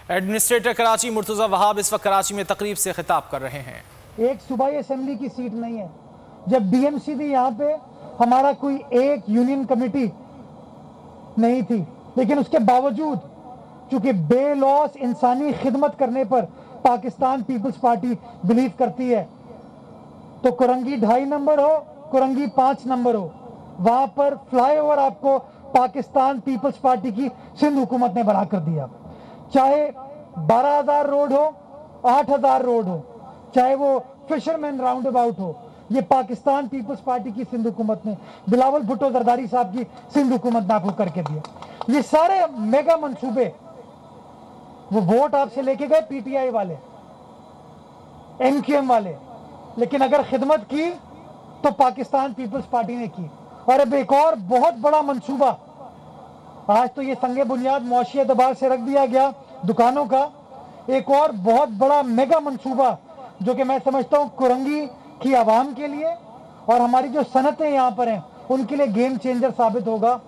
Administrator Karachi Murtaza Wahab इस वक्त कराची में तकरीब से खिताब कर रहे हैं। एक सूबाई असेंबली की सीट नहीं है। जब बीएमसी थी यहाँ पे हमारा कोई एक यूनियन कमेटी नहीं थी, लेकिन उसके बावजूद चूंकि बेलॉस इंसानी खिदमत करने पर पाकिस्तान पीपल्स पार्टी बिलीव करती है, तो कुरंगी 2.5 नंबर हो, कुरंगी 5 नंबर हो, वहां पर फ्लाईओवर आपको पाकिस्तान पीपल्स पार्टी की सिंध हुकूमत ने बना कर दिया। चाहे 12,000 रोड हो, 8,000 रोड हो, चाहे वो फिशरमैन राउंड अबाउट हो, ये पाकिस्तान पीपल्स पार्टी की सिंध हुकूमत ने बिलावल भुट्टो जरदारी साहब की सिंध हुकूमत नाफू करके दिया। ये सारे मेगा मंसूबे वो वोट आपसे लेके गए पीटीआई वाले, एमक्यूएम वाले, लेकिन अगर खिदमत की तो पाकिस्तान पीपल्स पार्टी ने की। और अब एक और बहुत बड़ा मंसूबा, आज तो ये संगे बुनियाद मुआशी एतबार से रख दिया गया दुकानों का, एक और बहुत बड़ा मेगा मंसूबा जो कि मैं समझता हूँ कुरंगी की आवाम के लिए और हमारी जो सनतें यहाँ पर हैं उनके लिए गेम चेंजर साबित होगा।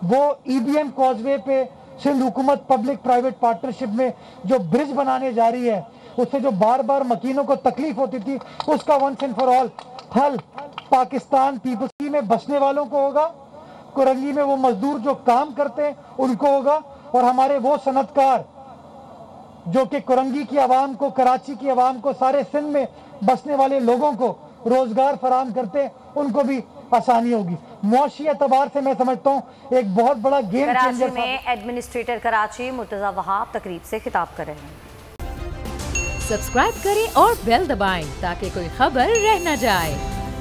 वो ईबीएम कॉजवे पे सिंध हुकूमत पब्लिक प्राइवेट पार्टनरशिप में जो ब्रिज बनाने जा रही है, उससे जो बार बार मकीनों को तकलीफ होती थी, उसका वंस एंड फॉर ऑल हल पाकिस्तान पीपल्स में बसने वालों को होगा, कुरंगी में वो मजदूर जो काम करते हैं उनको होगा, और हमारे वो सनतकार जो कि कुरंगी की आवाम को, कराची की आवाम को, सारे सिंध में बसने वाले लोगों को रोजगार फराहम करते हैं, उनको भी आसानी होगी। मुआशी एतबार से मैं समझता हूँ एक बहुत बड़ा गेम चेंजर। कराची में एडमिनिस्ट्रेटर कराची मुर्तज़ा वहाब तकरीब से खिताब कर रहे हैं। सब्सक्राइब करें और बेल दबाएं ताकि कोई खबर रह न जाए।